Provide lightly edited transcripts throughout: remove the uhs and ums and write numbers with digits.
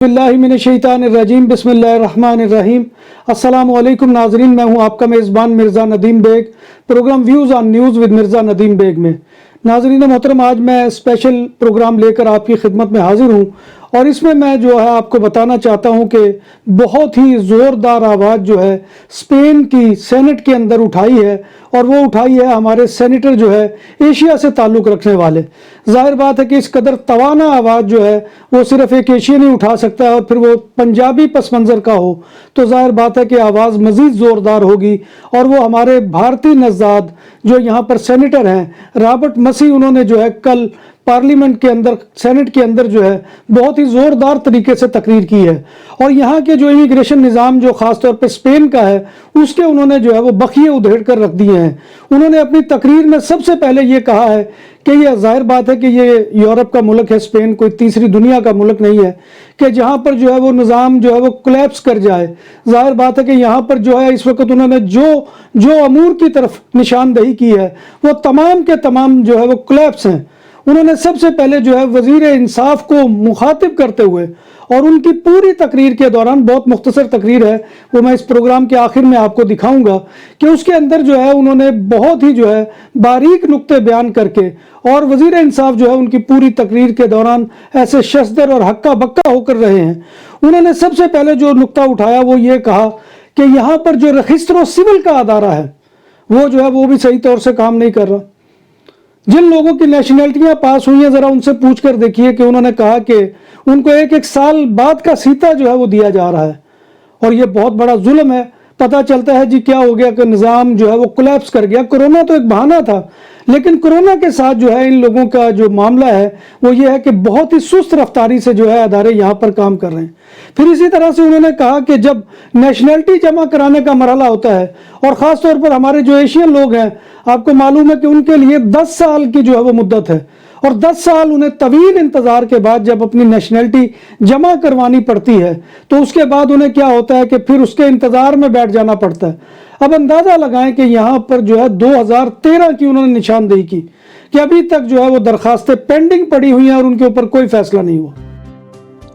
बिल्लाहि मिनश्शैतानिर्रजीम बिस्मिल्लाहिर्रहमानिर्रहीम। अस्सलाम वालेकुम नाजरीन, मैं हूं आपका मेज़बान Mirza Nadeem Baig, programme views on news with Mirza Nadeem Baig में। नाजरीन मोहतरम, आज मैं स्पेशल प्रोग्राम लेकर आपकी खिदमत में हाजिर हूं और इसमें मैं जो है आपको बताना चाहता हूं कि बहुत ही ज़ोरदार आवाज़ जो है स्पेन की सेनेट के अंदर उठाई है, और वो उठाई है हमारे सेनेटर जो है एशिया से ताल्लुक़ रखने वाले। जाहिर बात है कि इस कदर तवाना आवाज़ जो है वो सिर्फ एक एशियन ही उठा सकता है, और फिर वो पंजाबी पस मंज़र का हो तो जाहिर बात है कि आवाज़ मज़ीद ज़ोरदार होगी। और वो हमारे भारतीय नज़ाद जो यहाँ पर सेनेटर हैं रॉबर्ट मसीह, उन्होंने जो है कल पार्लियामेंट के अंदर, सेनेट के अंदर जो है बहुत ही ज़ोरदार तरीके से तकरीर की है, और यहाँ के जो इमिग्रेशन निज़ाम जो ख़ास तौर पे स्पेन का है उसके उन्होंने जो है वो बखिए उधेड़ कर रख दिए हैं। उन्होंने अपनी तकरीर में सबसे पहले ये कहा है कि ये जाहिर बात है कि ये यूरोप का मुल्क है, स्पेन कोई तीसरी दुनिया का मुल्क नहीं है कि जहाँ पर जो है वो निज़ाम जो है वो कोलैप्स कर जाए। जाहिर बात है कि यहाँ पर जो है इस वक्त उन्होंने जो अमूर की तरफ निशानदही की है वो तमाम के तमाम जो है वो कोलैप्स हैं। उन्होंने सबसे पहले जो है वज़ीर इंसाफ को मुखातिब करते हुए, और उनकी पूरी तकरीर के दौरान, बहुत मुख्तसर तकरीर है वो मैं इस प्रोग्राम के आखिर में आपको दिखाऊंगा कि उसके अंदर जो है उन्होंने बहुत ही जो है बारीक नुक्ते बयान करके, और वज़ीर इंसाफ जो है उनकी पूरी तकरीर के दौरान ऐसे शस्दर और हक्का बक्का होकर रहे हैं। उन्होंने सबसे पहले जो नुक्ता उठाया वो ये कहा कि यहाँ पर जो रजिस्टर सिविल का अदारा है वो जो है वो भी सही तौर से काम नहीं कर रहा। जिन लोगों की नेशनलिटियां पास हुई हैं ज़रा उनसे पूछ कर देखिए कि उन्होंने कहा कि उनको एक एक साल बाद का सीता जो है वो दिया जा रहा है, और ये बहुत बड़ा जुल्म है। पता चलता है जी क्या हो गया कि निज़ाम जो है वो कोलैप्स कर गया। कोरोना तो एक बहाना था, लेकिन कोरोना के साथ जो है इन लोगों का जो मामला है वो ये है कि बहुत ही सुस्त रफ्तारी से जो है अदारे यहाँ पर काम कर रहे हैं। फिर इसी तरह से उन्होंने कहा कि जब नेशनलिटी जमा कराने का मरहला होता है, और ख़ास तौर पर हमारे जो एशियन लोग हैं, आपको मालूम है कि उनके लिए 10 साल की जो है वो मुद्दत है, और 10 साल उन्हें तवील इंतज़ार के बाद जब अपनी नेशनलिटी जमा करवानी पड़ती है तो उसके बाद उन्हें क्या होता है कि फिर उसके इंतज़ार में बैठ जाना पड़ता है। अब अंदाज़ा लगाएं कि यहाँ पर जो है 2013 की उन्होंने निशानदेही की कि अभी तक जो है वो दरखास्तें पेंडिंग पड़ी हुई हैं और उनके ऊपर कोई फैसला नहीं हुआ।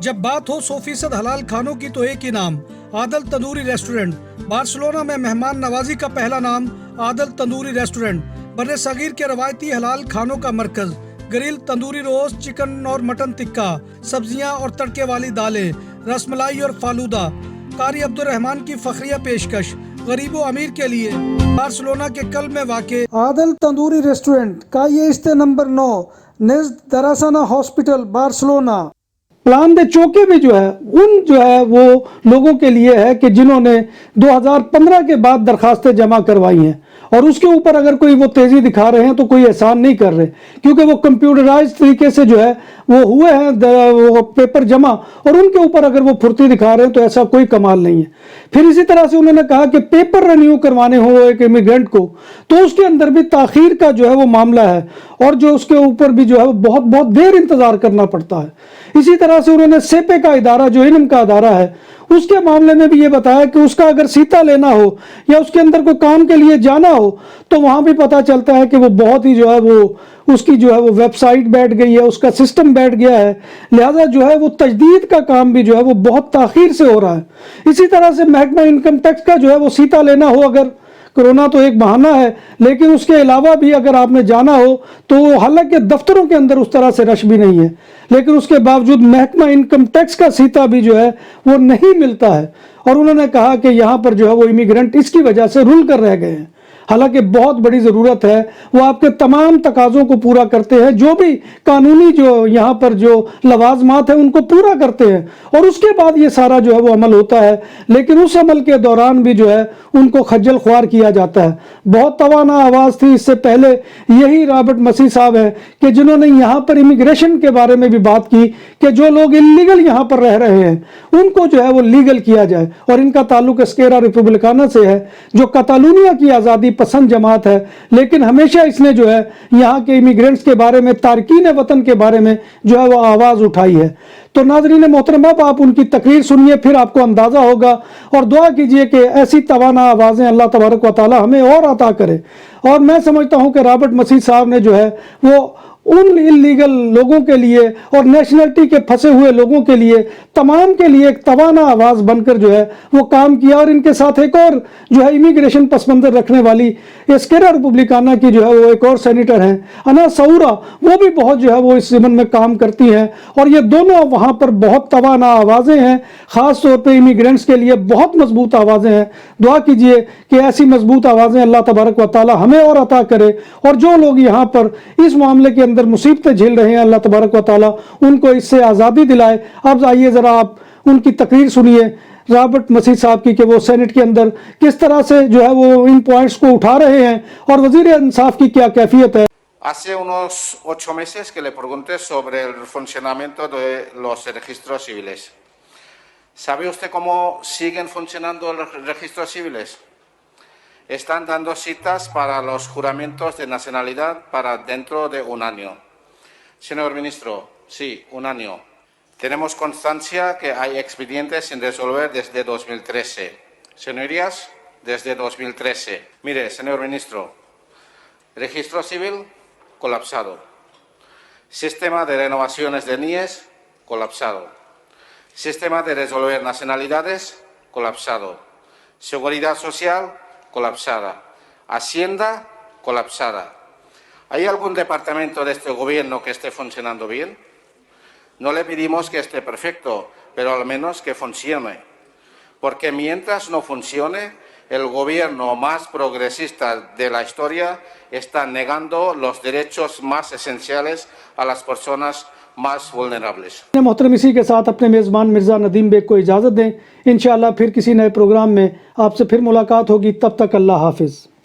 जब बात हो 100% हलाल खानों की तो एक ही नाम, आदल तंदूरी रेस्टोरेंट। बार्सिलोना में मेहमान नवाजी का पहला नाम आदल तंदूरी रेस्टोरेंट, बर्रे सगीर के रवायती हलाल खानों का मरकज। ग्रिल तंदूरी रोस्ट, चिकन और मटन टिक्का, सब्जियां और तड़के वाली दालें, रसमलाई और फालूदा। कारी अब्दुर्रहमान की फखरिया पेशकश गरीबो अमीर के लिए। बार्सिलोना के कल्ब में वाक़े आदल तंदूरी रेस्टोरेंट का ये इस्ते नंबर 9 नेज़्द दरासाना हॉस्पिटल बार्सिलोना। प्लान दे चौके भी जो है उन जो है वो लोगों के लिए है कि जिन्होंने 2015 के बाद दरखास्तें जमा करवाई हैं, और उसके ऊपर अगर कोई वो तेज़ी दिखा रहे हैं तो कोई एहसान नहीं कर रहे, क्योंकि वो कंप्यूटराइज तरीके से जो है वो हुए हैं वो पेपर जमा, और उनके ऊपर अगर वो फुर्ती दिखा रहे हैं तो ऐसा कोई कमाल नहीं है। फिर इसी तरह से उन्होंने कहा कि पेपर रिन्यू करवाने हो एक इमिग्रेंट को तो उसके अंदर भी ताख़ीर का जो है वो मामला है, और जो उसके ऊपर भी जो है वो बहुत बहुत देर इंतज़ार करना पड़ता है। इसी तरह से उन्होंने सेपे का इदारा जो इल्म का अदारा है उसके मामले में भी ये बताया कि उसका अगर सीता लेना हो या उसके अंदर कोई काम के लिए जाना हो तो वहाँ भी पता चलता है कि वो बहुत ही जो है वो उसकी जो है वो वेबसाइट बैठ गई है, उसका सिस्टम बैठ गया है, लिहाजा जो है वो तजदीद का काम भी जो है वो बहुत ताख़ीर से हो रहा है। इसी तरह से महकमा इनकम टैक्स का जो है वो सीता लेना हो, अगर कोरोना तो एक बहाना है, लेकिन उसके अलावा भी अगर आपने जाना हो तो हालांकि दफ्तरों के अंदर उस तरह से रश भी नहीं है, लेकिन उसके बावजूद महकमा इनकम टैक्स का सीता भी जो है वो नहीं मिलता है। और उन्होंने कहा कि यहाँ पर जो है वो इमिग्रेंट इसकी वजह से रुल कर रह गए हैं, हालांकि बहुत बड़ी ज़रूरत है, वो आपके तमाम तकाज़ों को पूरा करते हैं, जो भी कानूनी जो यहाँ पर जो लवाजमात हैं उनको पूरा करते हैं, और उसके बाद ये सारा जो है वो अमल होता है। लेकिन उस अमल के दौरान भी जो है उनको खज्जल ख्वार किया जाता है। बहुत तवाना आवाज़ थी, इससे पहले यही रॉबर्ट मसीह साहब हैं कि जिन्होंने यहाँ पर इमिग्रेशन के बारे में भी बात की कि जो लोग इलीगल यहाँ पर रह रहे हैं उनको जो है वो लीगल किया जाए, और इनका ताल्लुक एस्केरा रिपब्लिकाना से है जो कतालूनिया की आज़ादी पसंद जमात है, लेकिन हमेशा इसने जो है यहाँ के इमिग्रेंट्स के बारे में, तारकीन वतन के बारे में जो है वो आवाज़ उठाई है। तो नाज़रीन मोहतरम, अब आप उनकी तकरीर सुनिए, फिर आपको अंदाज़ा होगा, और दुआ कीजिए कि ऐसी तवाना आवाज़ें अल्लाह तबारक व तआला हमें और अता करे। और मैं समझता हूँ कि रॉबर्ट मसीह साहब ने जो है वो उन इलीगल लोगों के लिए और नेशनलिटी के फंसे हुए लोगों के लिए, तमाम के लिए एक तवाना आवाज़ बनकर जो है वो काम किया। और इनके साथ एक और जो है इमिग्रेशन पस मंज़र रखने वाली एस्केरा रिपब्लिकाना की जो है वो एक और सेनेटर हैं अना सऊरा, वो भी बहुत जो है वो इस ज़मन में काम करती हैं। और ये दोनों वहाँ पर बहुत तवाना आवाज़ें हैं, ख़ास तौर पर इमिग्रेंट्स के लिए बहुत मजबूत आवाज़ें हैं। दुआ कीजिए कि ऐसी मजबूत आवाज़ें अल्लाह तबारक व तआला हमें और अता करे, और जो लोग यहाँ पर इस मामले के अंदर मुसीबतें झेल रहे हैं अल्लाह तबारक व तआला उनको इससे आज़ादी दिलाए। अब आइए ज़रा आप उनकी तकरीर सुनिए रॉबर्ट मसीह साहब की, कि वो सेनेट के अंदर किस तरह से जो है वो इन पॉइंट्स को उठा रहे हैं और वज़ीर इंसाफ की क्या कैफियत है। Hace unos 8 meses que le pregunté sobre el funcionamiento de los registros civiles. ¿Sabe usted cómo siguen funcionando los registros civiles? Están dando citas para los juramentos de nacionalidad para dentro de un año. Señor ministro, sí, un año. Tenemos constancia que hay expedientes sin resolver desde 2013. Señorías, desde 2013. Mire, señor ministro, registro civil colapsado. Sistema de renovaciones de NIES colapsado. Sistema de resolver nacionalidades colapsado. Seguridad social colapsada. Hacienda colapsada. ¿Hay algún departamento de este gobierno que esté funcionando bien? No le pedimos que esté perfecto, pero al menos que funcione. Porque mientras no funcione, el gobierno más progresista de la historia está negando los derechos más esenciales a las personas más vulnerables. मोहतरम इसी के साथ अपने मेज़बान Mirza Nadeem bag को इजाज़त दें। इंशाअल्लाह फिर किसी नए प्रोग्राम में आपसे फिर मुलाकात होगी। तब तक अल्लाह हाफिज़।